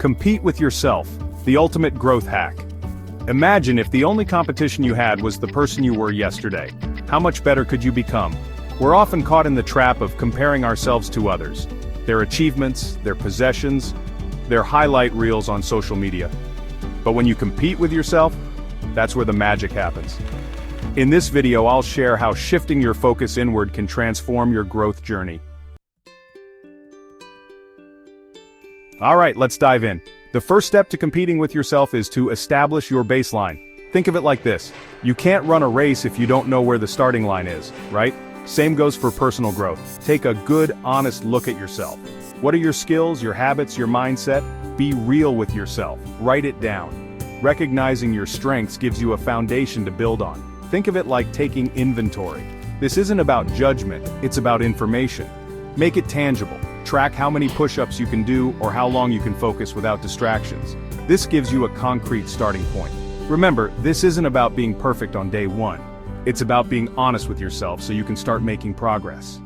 Compete with yourself, the ultimate growth hack. Imagine if the only competition you had was the person you were yesterday. How much better could you become? We're often caught in the trap of comparing ourselves to others. Their achievements, their possessions, their highlight reels on social media. But when you compete with yourself, that's where the magic happens. In this video, I'll share how shifting your focus inward can transform your growth journey. Alright, let's dive in. The first step to competing with yourself is to establish your baseline. Think of it like this. You can't run a race if you don't know where the starting line is, right? Same goes for personal growth. Take a good, honest look at yourself. What are your skills, your habits, your mindset? Be real with yourself. Write it down. Recognizing your strengths gives you a foundation to build on. Think of it like taking inventory. This isn't about judgment, it's about information. Make it tangible. Track how many push-ups you can do or how long you can focus without distractions. This gives you a concrete starting point. Remember, this isn't about being perfect on day one. It's about being honest with yourself so you can start making progress.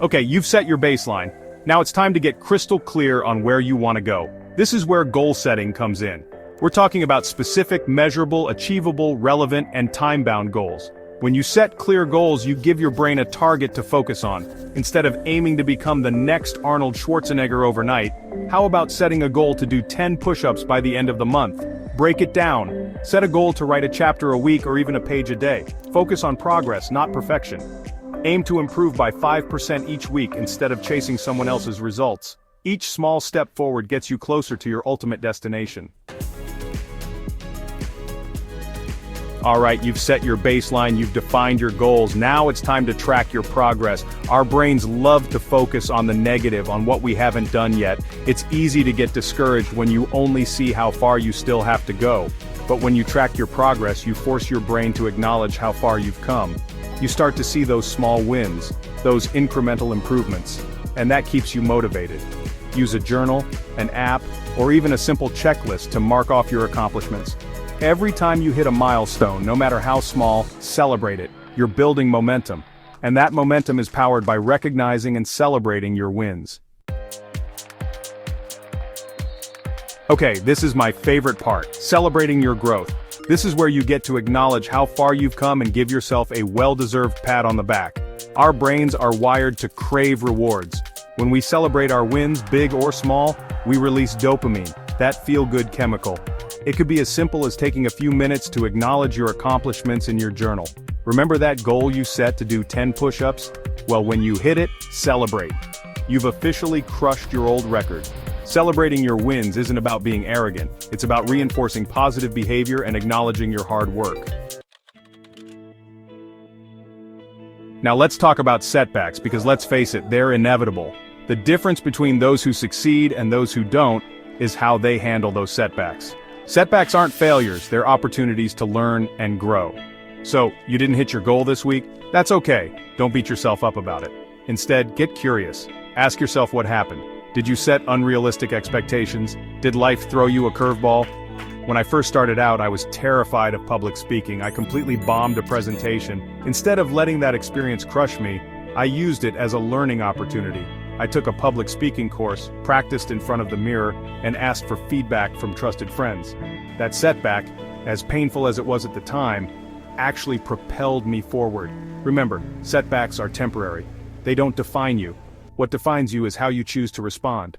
Okay, you've set your baseline. Now it's time to get crystal clear on where you want to go. This is where goal setting comes in. We're talking about specific, measurable, achievable, relevant, and time-bound goals. When you set clear goals, you give your brain a target to focus on. Instead of aiming to become the next Arnold Schwarzenegger overnight, how about setting a goal to do 10 push-ups by the end of the month? Break it down. Set a goal to write a chapter a week or even a page a day. Focus on progress, not perfection. Aim to improve by 5% each week instead of chasing someone else's results. Each small step forward gets you closer to your ultimate destination. Alright, you've set your baseline, you've defined your goals, now it's time to track your progress. Our brains love to focus on the negative, on what we haven't done yet. It's easy to get discouraged when you only see how far you still have to go. But when you track your progress, you force your brain to acknowledge how far you've come. You start to see those small wins, those incremental improvements, and that keeps you motivated. Use a journal, an app, or even a simple checklist to mark off your accomplishments. Every time you hit a milestone, no matter how small, celebrate it. You're building momentum. And that momentum is powered by recognizing and celebrating your wins. Okay, this is my favorite part, celebrating your growth. This is where you get to acknowledge how far you've come and give yourself a well-deserved pat on the back. Our brains are wired to crave rewards. When we celebrate our wins, big or small, we release dopamine, that feel-good chemical. It could be as simple as taking a few minutes to acknowledge your accomplishments in your journal. Remember that goal you set to do 10 push-ups? Well, when you hit it, celebrate. You've officially crushed your old record. Celebrating your wins isn't about being arrogant, it's about reinforcing positive behavior and acknowledging your hard work. Now let's talk about setbacks, because let's face it, they're inevitable. The difference between those who succeed and those who don't is how they handle those setbacks. Setbacks aren't failures, they're opportunities to learn and grow. So, you didn't hit your goal this week? That's okay, don't beat yourself up about it. Instead, get curious. Ask yourself what happened. Did you set unrealistic expectations? Did life throw you a curveball? When I first started out, I was terrified of public speaking. I completely bombed a presentation. Instead of letting that experience crush me, I used it as a learning opportunity. I took a public speaking course, practiced in front of the mirror, and asked for feedback from trusted friends. That setback, as painful as it was at the time, actually propelled me forward. Remember, setbacks are temporary. They don't define you. What defines you is how you choose to respond.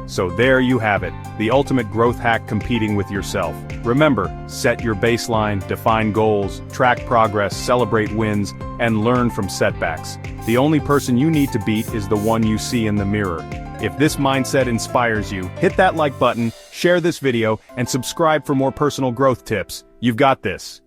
So there you have it, the ultimate growth hack: competing with yourself. Remember, set your baseline, define goals, track progress, celebrate wins, and learn from setbacks. The only person you need to beat is the one you see in the mirror. If this mindset inspires you, hit that like button, share this video, and subscribe for more personal growth tips. You've got this.